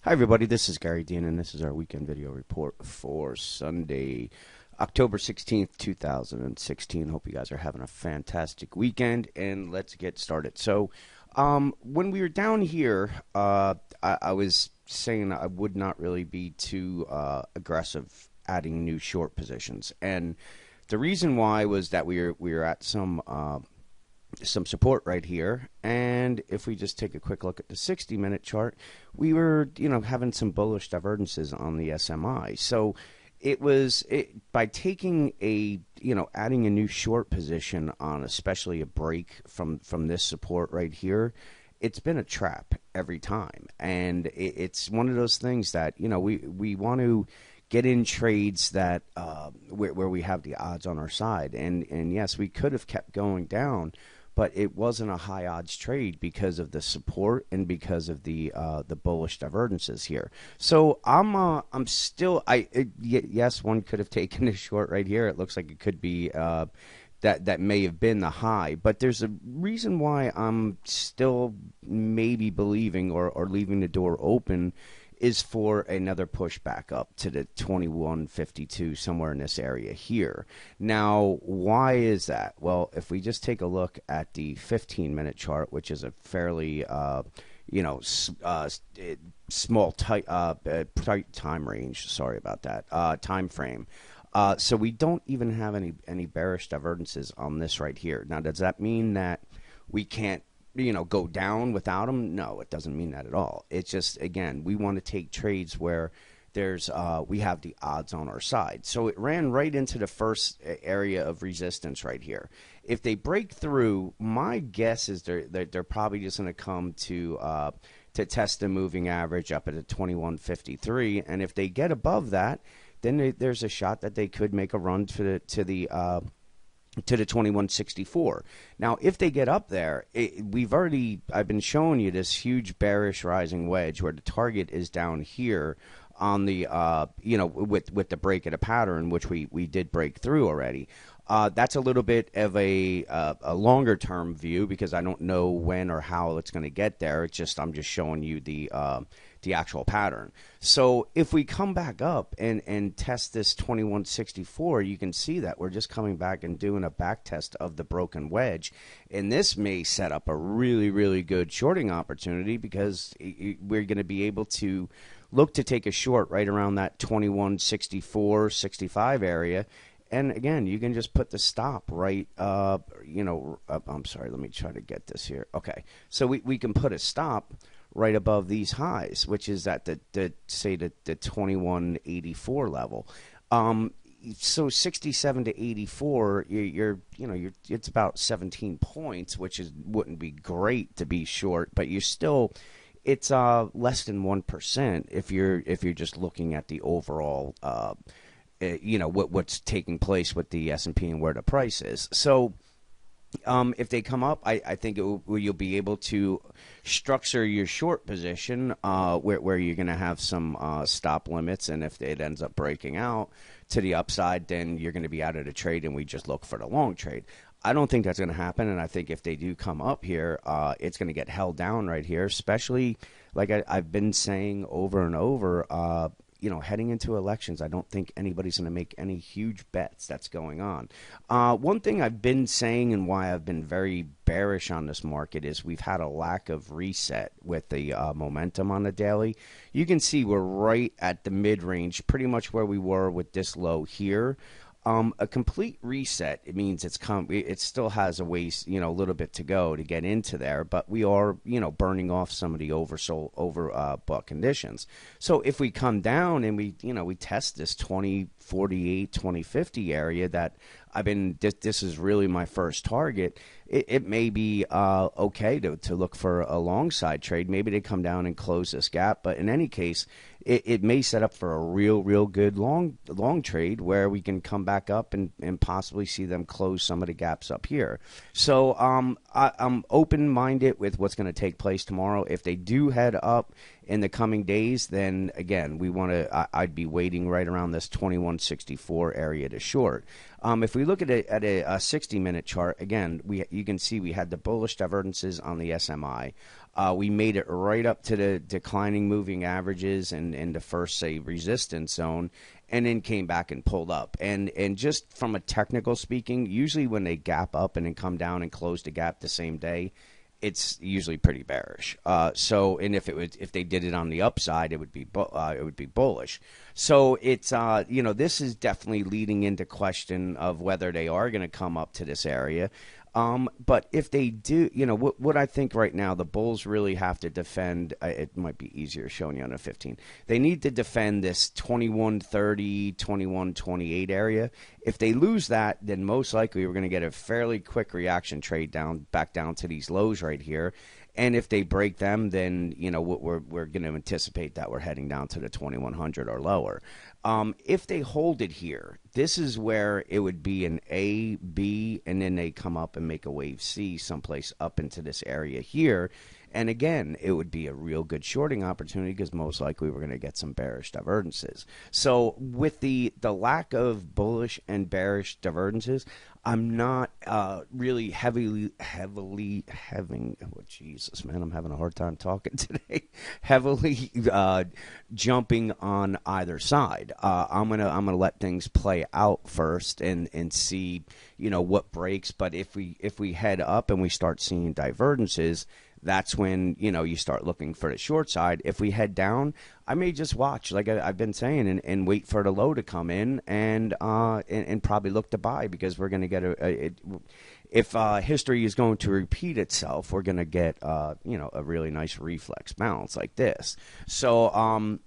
Hi, everybody. This is Gary Dean, and this is our weekend video report for Sunday, October 16th, 2016. Hope you guys are having a fantastic weekend, and let's get started. When we were down here, I was saying I would not really be too aggressive adding new short positions, and the reason why was that we were at some support right here, and if we just take a quick look at the 60-minute chart, we were having some bullish divergences on the SMI. So by taking adding a new short position on especially a break from this support right here, it's been a trap every time, and it's one of those things that we want to get in trades that where we have the odds on our side, and yes, we could have kept going down, but it wasn't a high odds trade because of the support and because of the bullish divergences here. So I'm still yes, one could have taken a short right here. It looks like it could be that may have been the high, but there's a reason why I'm still maybe believing or leaving the door open is for another push back up to the 2152, somewhere in this area here. Now, why is that? Well, if we just take a look at the 15-minute chart, which is a fairly small tight time range. Sorry about that. Time frame. So we don't even have any bearish divergences on this right here. Now, does that mean that we can't go down without them? No, it doesn't mean that at all. It's just, again, we want to take trades where there's we have the odds on our side. So it ran right into the first area of resistance right here. If they break through, my guess is they're probably just going to come to test the moving average up at a 2153, and if they get above that, then there's a shot that they could make a run to the 2164. Now, if they get up there, I've been showing you this huge bearish rising wedge where the target is down here on the with the break of the pattern, which we did break through already. That's a little bit of a longer term view because I don't know when or how it's going to get there. I'm just showing you the actual pattern. So if we come back up and test this 2164, you can see that we're just coming back and doing a back test of the broken wedge, and this may set up a really, really good shorting opportunity because we're going to be able to look to take a short right around that 2164, 65 area. And again, you can just put the stop right, I'm sorry, let me try to get this here. Okay, so we can put a stop right above these highs, which is at the 2184 level. So 67 to 84, it's about 17 points, which wouldn't be great to be short, but it's less than 1% if you're just looking at the overall what's taking place with the S&P and where the price is. So if they come up, I think you'll be able to structure your short position where you're going to have some stop limits, and if it ends up breaking out to the upside, then you're going to be out of the trade, and we just look for the long trade. I don't think that's going to happen, and I think if they do come up here, it's going to get held down right here, especially like I've been saying over and over, heading into elections, I don't think anybody's going to make any huge bets that's going on. One thing I've been saying and why I've been very bearish on this market is we've had a lack of reset with the momentum on the daily. You can see we're right at the mid-range, pretty much where we were with this low here. A complete reset, it means it still has a ways, a little bit to go to get into there, but we are, burning off some of the overbought conditions. So if we come down and we test this 2048, 2050 area that this is really my first target, it may be okay to look for a long side trade. Maybe they come down and close this gap, but in any case, it may set up for a real good long trade where we can come back up and possibly see them close some of the gaps up here. So I'm open-minded with what's going to take place tomorrow. If they do head up in the coming days, then again, we want to. I'd be waiting right around this 2164 area to short. If we look at a 60-minute chart, again, you can see we had the bullish divergences on the SMI. We made it right up to the declining moving averages and the first, say, resistance zone, and then came back and pulled up. And just from a technical speaking, usually when they gap up and then come down and close the gap the same day, it's usually pretty bearish. And if they did it on the upside, it would be bullish. So it's this is definitely leading into question of whether they are going to come up to this area. But if they do, what I think right now, the bulls really have to defend. It might be easier showing you on a 15. They need to defend this 2130, 2128 area. If they lose that, then most likely we're going to get a fairly quick reaction trade back down to these lows right here. And if they break them, then we're going to anticipate that we're heading down to the 2100 or lower. If they hold it here, this is where it would be an A, B, and then they come up and make a wave C someplace up into this area here. And again, it would be a real good shorting opportunity because most likely we're going to get some bearish divergences. So with the lack of bullish and bearish divergences, I'm not really heavily having. Oh, Jesus, man, I'm having a hard time talking today. Heavily jumping on either side. I'm gonna let things play out first and see what breaks. But if we head up and we start seeing divergences, that's when you start looking for the short side. If we head down, I may just watch, like I've been saying, and wait for the low to come in and probably look to buy because we're going to get if history is going to repeat itself, we're going to get a really nice reflex bounce like this. So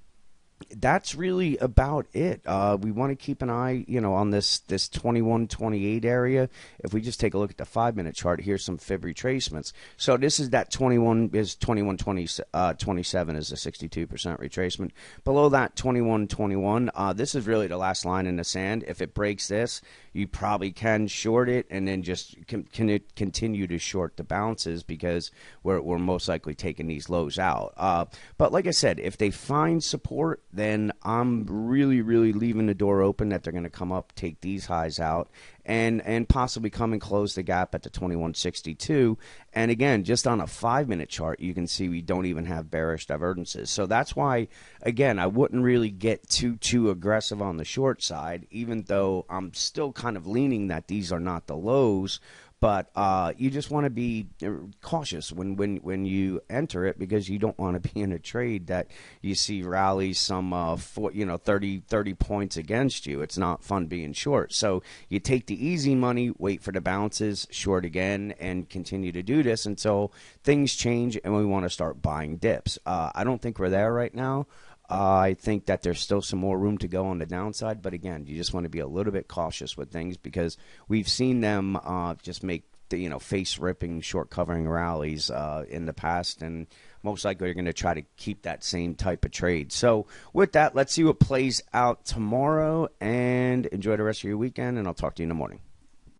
that's really about it. We want to keep an eye, on this 2128 area. If we just take a look at the 5-minute chart, here's some fib retracements. So this is that 2127 is a 62% retracement. Below that 2121, this is really the last line in the sand. If it breaks this, you probably can short it and then just continue to short the bounces because we're most likely taking these lows out. But like I said, if they find support, then I'm really, really leaving the door open that they're going to come up, take these highs out, and possibly come and close the gap at the 2162. And again, just on a 5-minute chart, you can see we don't even have bearish divergences. So that's why, again, I wouldn't really get too aggressive on the short side, even though I'm still kind of leaning that these are not the lows. But you just want to be cautious when you enter it because you don't want to be in a trade that you see rallies some 30 points against you. It's not fun being short. So you take the easy money, wait for the bounces, short again, and continue to do this until things change and we want to start buying dips. I don't think we're there right now. I think that there's still some more room to go on the downside, but again, you just want to be a little bit cautious with things because we've seen them just make the face ripping, short covering rallies in the past, and most likely you're going to try to keep that same type of trade. So with that, let's see what plays out tomorrow, and enjoy the rest of your weekend, and I'll talk to you in the morning.